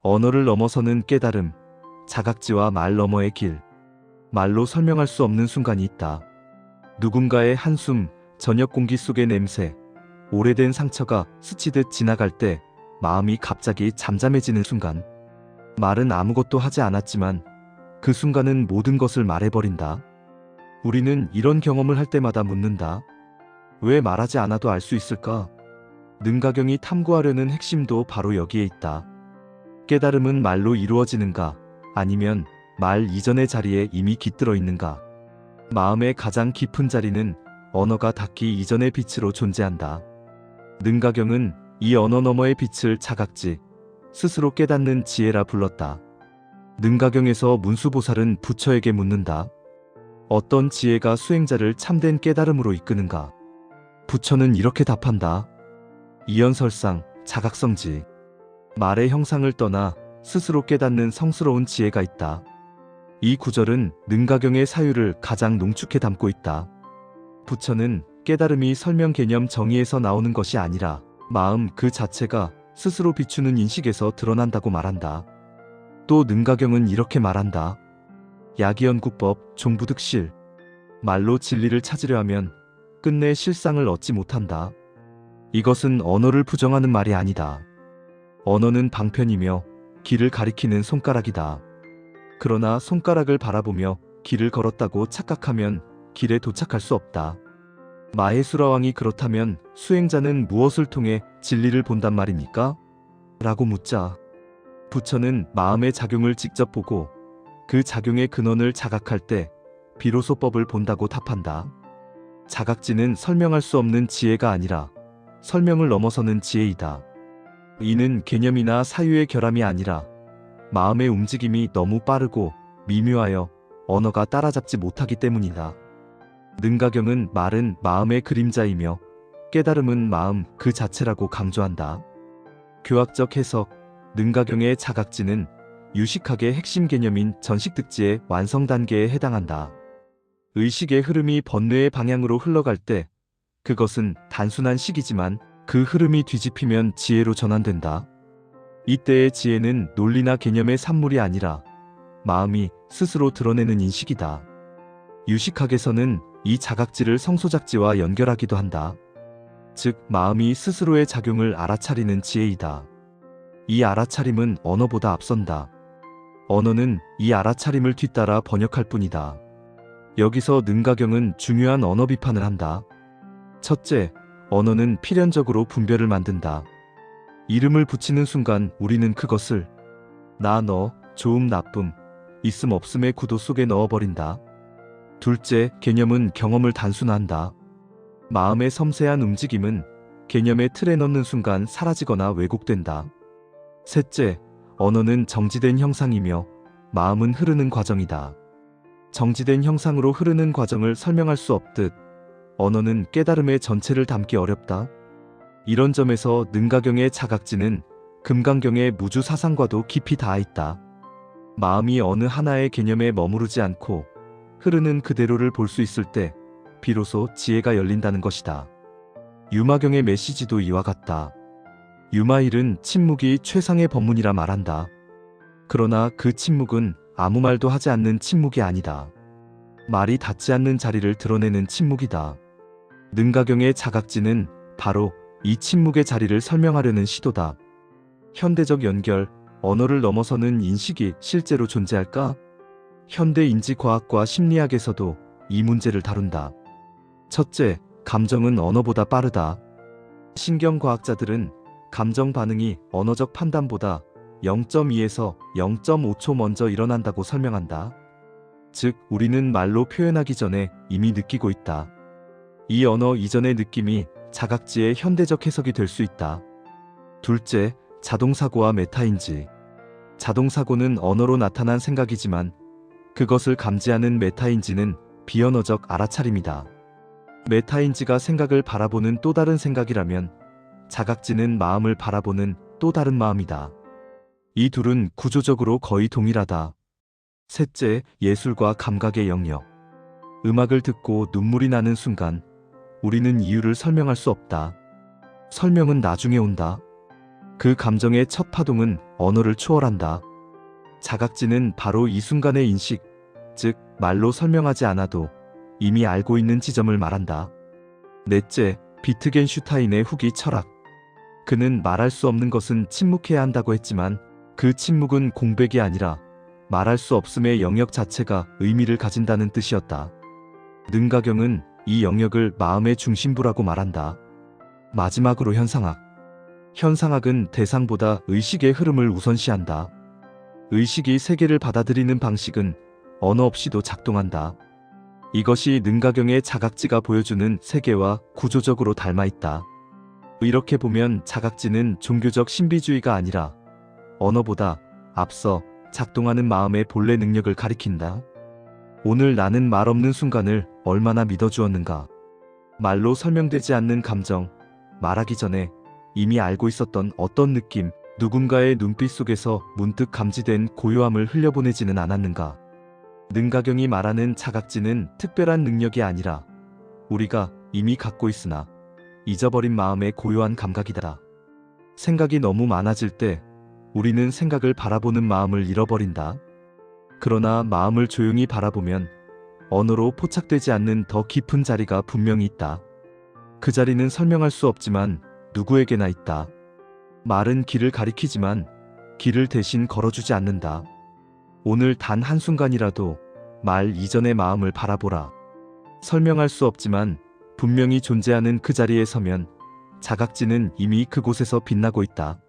언어를 넘어서는 깨달음, 자각지와 말 너머의 길. 말로 설명할 수 없는 순간이 있다. 누군가의 한숨, 저녁 공기 속의 냄새, 오래된 상처가 스치듯 지나갈 때 마음이 갑자기 잠잠해지는 순간. 말은 아무것도 하지 않았지만 그 순간은 모든 것을 말해버린다. 우리는 이런 경험을 할 때마다 묻는다. 왜 말하지 않아도 알 수 있을까? 능가경이 탐구하려는 핵심도 바로 여기에 있다. 깨달음은 말로 이루어지는가? 아니면 말 이전의 자리에 이미 깃들어 있는가? 마음의 가장 깊은 자리는 언어가 닿기 이전의 빛으로 존재한다. 능가경은 이 언어 너머의 빛을 자각지, 스스로 깨닫는 지혜라 불렀다. 능가경에서 문수보살은 부처에게 묻는다. 어떤 지혜가 수행자를 참된 깨달음으로 이끄는가? 부처는 이렇게 답한다. 이연설상, 자각성지. 말의 형상을 떠나 스스로 깨닫는 성스러운 지혜가 있다. 이 구절은 능가경의 사유를 가장 농축해 담고 있다. 부처는 깨달음이 설명 개념 정의에서 나오는 것이 아니라 마음 그 자체가 스스로 비추는 인식에서 드러난다고 말한다. 또 능가경은 이렇게 말한다. 야기연구법 종부득실. 말로 진리를 찾으려 하면 끝내 실상을 얻지 못한다. 이것은 언어를 부정하는 말이 아니다. 언어는 방편이며 길을 가리키는 손가락이다. 그러나 손가락을 바라보며 길을 걸었다고 착각하면 길에 도착할 수 없다. 마해수라왕이 그렇다면 수행자는 무엇을 통해 진리를 본단 말입니까? 라고 묻자 부처는 마음의 작용을 직접 보고 그 작용의 근원을 자각할 때 비로소 법을 본다고 답한다. 자각지는 설명할 수 없는 지혜가 아니라 설명을 넘어서는 지혜이다. 이는 개념이나 사유의 결함이 아니라 마음의 움직임이 너무 빠르고 미묘하여 언어가 따라잡지 못하기 때문이다. 능가경은 말은 마음의 그림자이며 깨달음은 마음 그 자체라고 강조한다. 교학적 해석, 능가경의 자각지는 유식학의 핵심 개념인 전식득지의 완성 단계에 해당한다. 의식의 흐름이 번뇌의 방향으로 흘러갈 때 그것은 단순한 식이지만 그 흐름이 뒤집히면 지혜로 전환된다. 이때의 지혜는 논리나 개념의 산물이 아니라 마음이 스스로 드러내는 인식이다. 유식학에서는 이 자각지를 성소작지와 연결하기도 한다. 즉 마음이 스스로의 작용을 알아차리는 지혜이다. 이 알아차림은 언어보다 앞선다. 언어는 이 알아차림을 뒤따라 번역할 뿐이다. 여기서 능가경은 중요한 언어 비판을 한다. 첫째, 언어는 필연적으로 분별을 만든다. 이름을 붙이는 순간 우리는 그것을 나, 너, 좋음, 나쁨, 있음, 없음의 구도 속에 넣어버린다. 둘째, 개념은 경험을 단순화한다. 마음의 섬세한 움직임은 개념의 틀에 넣는 순간 사라지거나 왜곡된다. 셋째, 언어는 정지된 형상이며 마음은 흐르는 과정이다. 정지된 형상으로 흐르는 과정을 설명할 수 없듯 언어는 깨달음의 전체를 담기 어렵다. 이런 점에서 능가경의 자각지는 금강경의 무주 사상과도 깊이 닿아 있다. 마음이 어느 하나의 개념에 머무르지 않고 흐르는 그대로를 볼 수 있을 때 비로소 지혜가 열린다는 것이다. 유마경의 메시지도 이와 같다. 유마일은 침묵이 최상의 법문이라 말한다. 그러나 그 침묵은 아무 말도 하지 않는 침묵이 아니다. 말이 닿지 않는 자리를 드러내는 침묵이다. 능가경의 자각지는 바로 이 침묵의 자리를 설명하려는 시도다. 현대적 연결, 언어를 넘어서는 인식이 실제로 존재할까? 현대 인지과학과 심리학에서도 이 문제를 다룬다. 첫째, 감정은 언어보다 빠르다. 신경과학자들은 감정 반응이 언어적 판단보다 0.2에서 0.5초 먼저 일어난다고 설명한다. 즉, 우리는 말로 표현하기 전에 이미 느끼고 있다. 이 언어 이전의 느낌이 자각지의 현대적 해석이 될 수 있다. 둘째, 자동사고와 메타인지. 자동사고는 언어로 나타난 생각이지만 그것을 감지하는 메타인지는 비언어적 알아차림이다. 메타인지가 생각을 바라보는 또 다른 생각이라면 자각지는 마음을 바라보는 또 다른 마음이다. 이 둘은 구조적으로 거의 동일하다. 셋째, 예술과 감각의 영역. 음악을 듣고 눈물이 나는 순간 우리는 이유를 설명할 수 없다. 설명은 나중에 온다. 그 감정의 첫 파동은 언어를 초월한다. 자각지는 바로 이 순간의 인식, 즉 말로 설명하지 않아도 이미 알고 있는 지점을 말한다. 넷째, 비트겐슈타인의 후기 철학. 그는 말할 수 없는 것은 침묵해야 한다고 했지만 그 침묵은 공백이 아니라 말할 수 없음의 영역 자체가 의미를 가진다는 뜻이었다. 능가경은 이 영역을 마음의 중심부라고 말한다. 마지막으로 현상학. 현상학은 대상보다 의식의 흐름을 우선시한다. 의식이 세계를 받아들이는 방식은 언어 없이도 작동한다. 이것이 능가경의 자각지가 보여주는 세계와 구조적으로 닮아있다. 이렇게 보면 자각지는 종교적 신비주의가 아니라 언어보다 앞서 작동하는 마음의 본래 능력을 가리킨다. 오늘 나는 말 없는 순간을 얼마나 믿어주었는가. 말로 설명되지 않는 감정, 말하기 전에 이미 알고 있었던 어떤 느낌, 누군가의 눈빛 속에서 문득 감지된 고요함을 흘려보내지는 않았는가. 능가경이 말하는 자각지는 특별한 능력이 아니라 우리가 이미 갖고 있으나 잊어버린 마음의 고요한 감각이다. 생각이 너무 많아질 때 우리는 생각을 바라보는 마음을 잃어버린다. 그러나 마음을 조용히 바라보면 언어로 포착되지 않는 더 깊은 자리가 분명히 있다. 그 자리는 설명할 수 없지만 누구에게나 있다. 말은 길을 가리키지만 길을 대신 걸어주지 않는다. 오늘 단 한순간이라도 말 이전의 마음을 바라보라. 설명할 수 없지만 분명히 존재하는 그 자리에 서면 자각지는 이미 그곳에서 빛나고 있다.